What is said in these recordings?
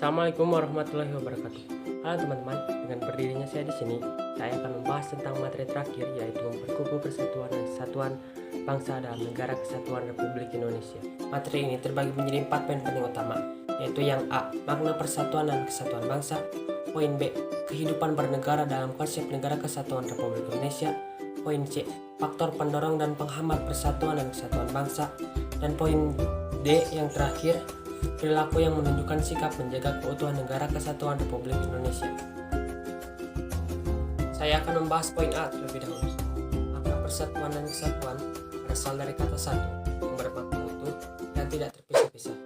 Assalamualaikum warahmatullahi wabarakatuh. Halo teman-teman, dengan berdirinya saya di sini, saya akan membahas tentang materi terakhir, yaitu memperkukuh persatuan dan kesatuan bangsa dalam negara kesatuan Republik Indonesia. Materi ini terbagi menjadi 4 poin penting utama, yaitu yang A, makna persatuan dan kesatuan bangsa. Poin B, kehidupan bernegara dalam konsep negara kesatuan Republik Indonesia. Poin C, faktor pendorong dan penghambat persatuan dan kesatuan bangsa. Dan poin D yang terakhir, perilaku yang menunjukkan sikap menjaga keutuhan negara kesatuan Republik Indonesia. Saya akan membahas poin A terlebih dahulu. Makna persatuan dan kesatuan berasal dari kata satu yang bermakna utuh dan tidak terpisah-pisah.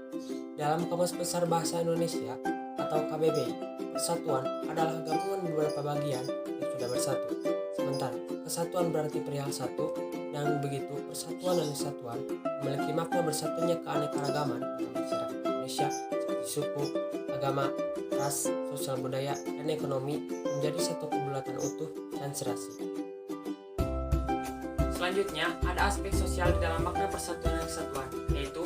Dalam Kamus Besar Bahasa Indonesia atau KBBI, persatuan adalah gabungan beberapa bagian yang sudah bersatu. Sementara kesatuan berarti perihal satu, dan begitu persatuan dan kesatuan memiliki makna bersatunya keanekaragaman dalam masyarakat Indonesia seperti suku, agama, ras, sosial budaya, dan ekonomi menjadi satu kebulatan utuh dan serasi. Selanjutnya, ada aspek sosial di dalam makna persatuan dan kesatuan, yaitu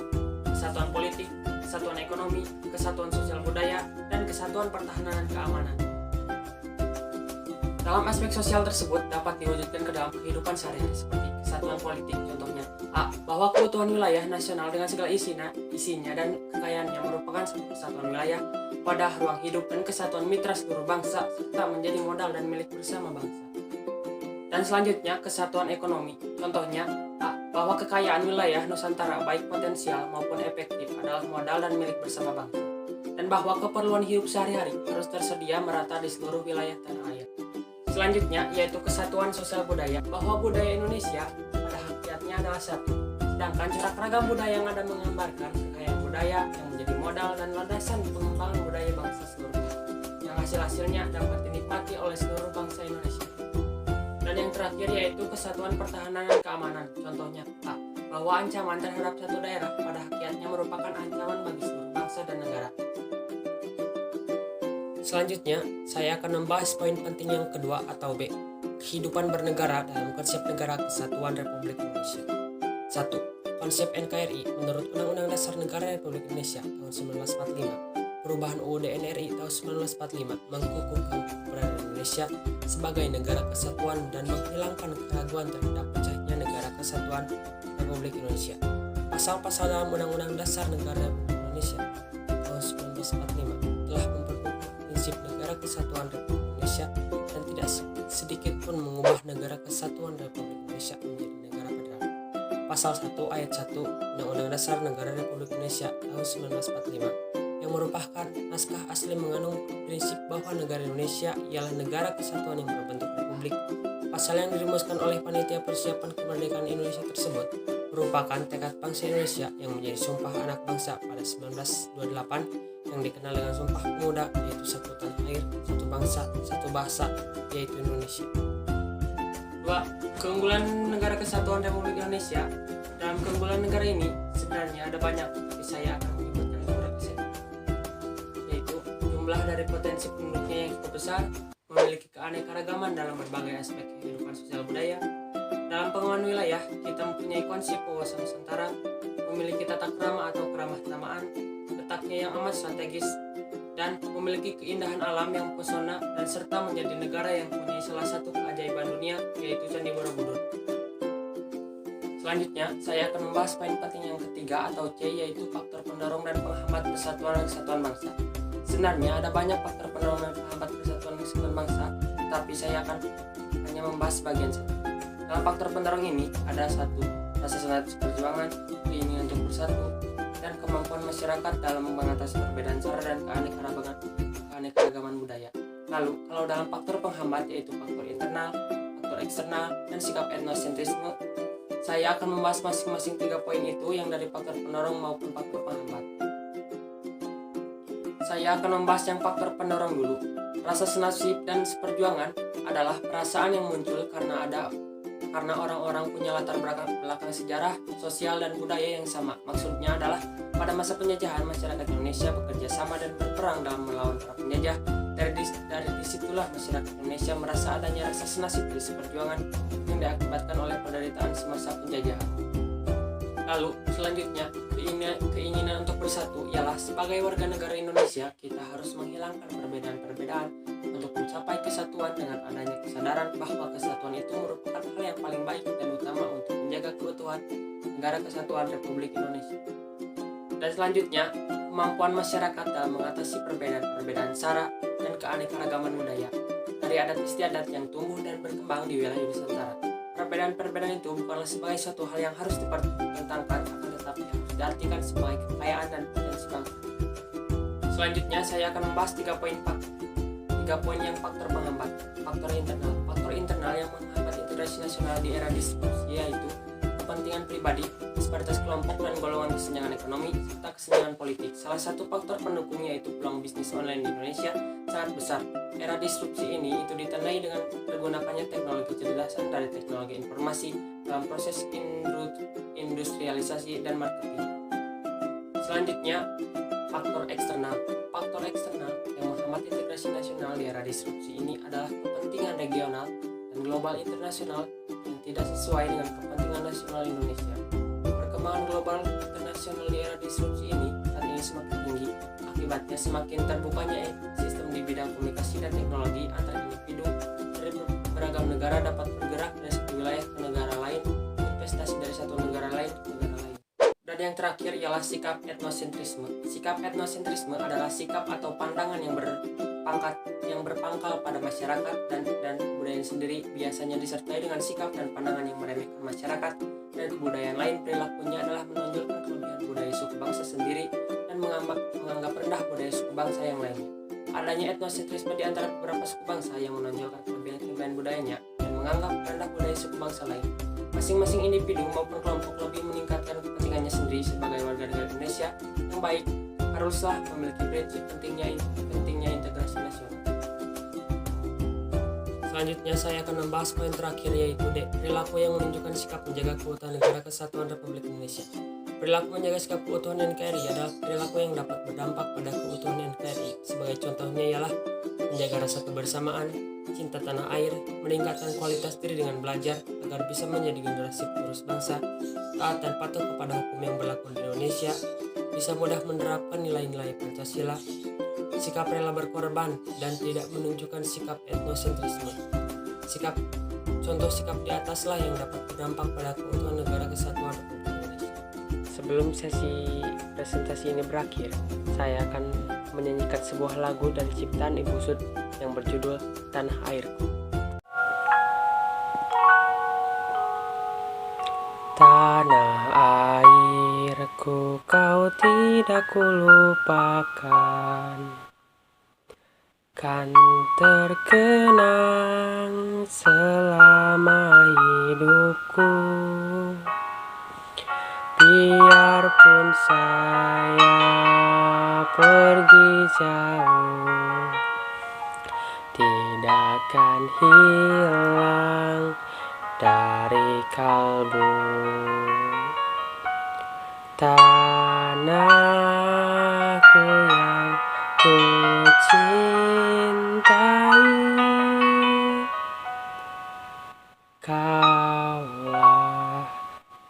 kesatuan politik, kesatuan ekonomi, kesatuan sosial budaya, dan kesatuan pertahanan dan keamanan. Dalam aspek sosial tersebut dapat diwujudkan ke dalam kehidupan sehari-hari seperti kesatuan politik, contohnya A. Bahwa keutuhan wilayah nasional dengan segala isinya dan kekayaannya merupakan satu kesatuan wilayah pada ruang hidup dan kesatuan mitra seluruh bangsa serta menjadi modal dan milik bersama bangsa. Dan selanjutnya kesatuan ekonomi, contohnya A. Bahwa kekayaan wilayah Nusantara baik potensial maupun efektif adalah modal dan milik bersama bangsa, dan bahwa keperluan hidup sehari-hari harus tersedia merata di seluruh wilayah tanah air. Selanjutnya yaitu kesatuan sosial budaya, bahwa budaya Indonesia pada hakikatnya adalah satu, sedangkan corak ragam budaya yang ada menggambarkan kekayaan budaya yang menjadi modal dan landasan pengembangan budaya bangsa seluruhnya, yang hasil-hasilnya dapat dinikmati oleh seluruh bangsa Indonesia. Dan yang terakhir yaitu kesatuan pertahanan dan keamanan, contohnya A. Bahwa ancaman terhadap satu daerah pada hakikatnya merupakan ancaman bagi seluruh bangsa dan negara. Selanjutnya, saya akan membahas poin penting yang kedua atau B, kehidupan bernegara dalam konsep negara kesatuan Republik Indonesia. 1. Konsep NKRI menurut Undang-Undang Dasar Negara Republik Indonesia tahun 1945, perubahan UUD NRI tahun 1945 mengkukuhkan keberadaan Indonesia sebagai negara kesatuan dan menghilangkan keraguan terhadap pecahnya negara kesatuan Republik Indonesia. Pasal-pasal dalam Undang-Undang Dasar Negara Republik Indonesia tahun 1945 telah prinsip negara kesatuan Republik Indonesia dan tidak sedikit pun mengubah negara kesatuan Republik Indonesia menjadi negara federal. Pasal 1 ayat 1 Undang-Undang Dasar Negara Republik Indonesia tahun 1945 yang merupakan naskah asli mengandung prinsip bahwa negara Indonesia ialah negara kesatuan yang berbentuk republik. Pasal yang dirumuskan oleh Panitia Persiapan Kemerdekaan Indonesia tersebut merupakan tekad bangsa Indonesia yang menjadi sumpah anak bangsa pada 1928 yang dikenal dengan Sumpah Pemuda, yaitu satu tanah air, satu bangsa, satu bahasa, yaitu Indonesia. 2. Keunggulan negara kesatuan Republik Indonesia. Dalam keunggulan negara ini sebenarnya ada banyak, tapi saya akan menyebutkan beberapa saja, yaitu jumlah dari potensi penduduknya yang cukup besar, memiliki keanekaragaman dalam berbagai aspek kehidupan sosial budaya. Dalam pengembangan wilayah, kita mempunyai konsep wawasan Nusantara, memiliki tata krama atau keramah tamaan, letaknya yang amat strategis, dan memiliki keindahan alam yang pesona, dan serta menjadi negara yang mempunyai salah satu keajaiban dunia, yaitu Candi Borobudur. Selanjutnya, saya akan membahas poin penting yang ketiga atau C, yaitu faktor pendorong dan penghambat persatuan dan kesatuan bangsa. Sebenarnya ada banyak faktor pendorong dan penghambat persatuan dan kesatuan bangsa, tapi saya akan hanya membahas bagian satu. Dalam faktor pendorong ini ada 1. Rasa semangat perjuangan, keinginan untuk bersatu, dan kemampuan masyarakat dalam mengatasi perbedaan cara dan keanekaragaman budaya. Lalu, kalau dalam faktor penghambat yaitu faktor internal, faktor eksternal, dan sikap etnosentrisme, saya akan membahas masing-masing 3 poin itu yang dari faktor pendorong maupun faktor penghambat. Saya akan membahas yang faktor pendorong dulu. Rasa senasib dan seperjuangan adalah perasaan yang muncul karena orang-orang punya latar belakang sejarah, sosial, dan budaya yang sama. Maksudnya adalah pada masa penjajahan masyarakat Indonesia bekerja sama dan berperang dalam melawan para penjajah. Dari disitulah masyarakat Indonesia merasa adanya rasa senasib dan seperjuangan yang diakibatkan oleh penderitaan semasa penjajahan. Lalu selanjutnya, keinginan untuk bersatu ialah sebagai warga negara Indonesia, kita harus menghilangkan perbedaan-perbedaan untuk mencapai kesatuan dengan adanya kesadaran bahwa kesatuan itu merupakan hal yang paling baik dan utama untuk menjaga keutuhan negara kesatuan Republik Indonesia. Dan selanjutnya, kemampuan masyarakat dalam mengatasi perbedaan-perbedaan sara dan keanekaragaman budaya dari adat istiadat yang tumbuh dan berkembang di wilayah Nusantara. Perbedaan-perbedaan itu bukanlah sebagai suatu hal yang harus dipertentangkan, akan tetapi harus diartikan sebagai kekayaan dan potensi bangsa. Selanjutnya, saya akan membahas 3 poin yang faktor penghambat. Faktor internal yang menghambat integrasi nasional di era distribusi yaitu kepentingan pribadi, disparitas kelompok dan golongan, kesenjangan ekonomi, serta kesenjangan politik. Salah satu faktor pendukungnya yaitu peluang bisnis online di Indonesia sangat besar. Era disrupsi ini itu ditandai dengan tergunakannya teknologi kecerdasan dari teknologi informasi dalam proses industrialisasi dan marketing. Selanjutnya, faktor eksternal. Faktor eksternal yang menghambat integrasi nasional di era disrupsi ini adalah kepentingan regional dan global internasional yang tidak sesuai dengan kepentingan nasional Indonesia. Perkembangan global internasional di era disrupsi ini saat ini semakin tinggi. Akibatnya semakin terbukanya sistem di bidang komunikasi dan teknologi antar individu dari beragam negara dapat bergerak dari satu wilayah ke negara lain, investasi dari satu negara lain ke negara lain. Dan yang terakhir ialah sikap etnosentrisme. Sikap etnosentrisme adalah sikap atau pandangan yang berpangkal pada masyarakat dan budaya sendiri, biasanya disertai dengan sikap dan pandangan yang meremehkan masyarakat dan kebudayaan lain. Perilakunya adalah menonjolkan kelebihan budaya suku bangsa sendiri dan menganggap rendah budaya suku bangsa yang lainnya. Adanya etnosentrisme di antara beberapa suku bangsa yang menonjolkan kelebihan budayanya dan menganggap rendah budaya suku bangsa lain. Masing-masing individu maupun kelompok lebih meningkatkan kepentingannya sendiri sebagai warga negara Indonesia yang baik, haruslah memiliki prinsip pentingnya integrasi nasional. Selanjutnya saya akan membahas poin terakhir yaitu D. Perilaku yang menunjukkan sikap menjaga keutuhan negara kesatuan Republik Indonesia. Perilaku menjaga sikap keutuhan NKRI adalah perilaku yang dapat berdampak pada keutuhan NKRI. Sebagai contohnya ialah menjaga rasa kebersamaan, cinta tanah air, meningkatkan kualitas diri dengan belajar agar bisa menjadi generasi penerus bangsa, taat dan patuh kepada hukum yang berlaku di Indonesia, bisa mudah menerapkan nilai-nilai Pancasila, sikap rela berkorban, dan tidak menunjukkan sikap etnosentrisme. Contoh sikap di ataslah yang dapat berdampak pada keutuhan negara kesatuan Republik Indonesia. Sebelum sesi presentasi ini berakhir, saya akan menyanyikan sebuah lagu dari ciptaan Ibu Sud yang berjudul Tanah Airku. Tanah airku kau tidak kulupakan, kan terkenang selama hidupku. Biarpun saya pergi jauh, tidak akan hilang dari kalbu. Tanahku yang ku cintai, kaulah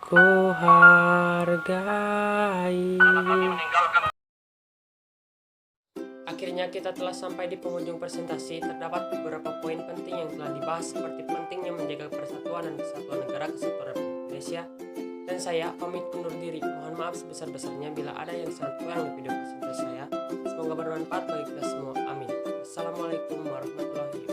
ku hargai. Akhirnya kita telah sampai di penghujung presentasi. Terdapat beberapa poin penting yang telah dibahas seperti pentingnya menjaga persatuan dan kesatuan negara kesatuan Republik Indonesia. Dan saya pamit undur diri. Mohon maaf sebesar-besarnya bila ada yang sangat kurang di video presentasi saya. Semoga bermanfaat bagi kita semua. Amin. Wassalamualaikum warahmatullahi wabarakatuh.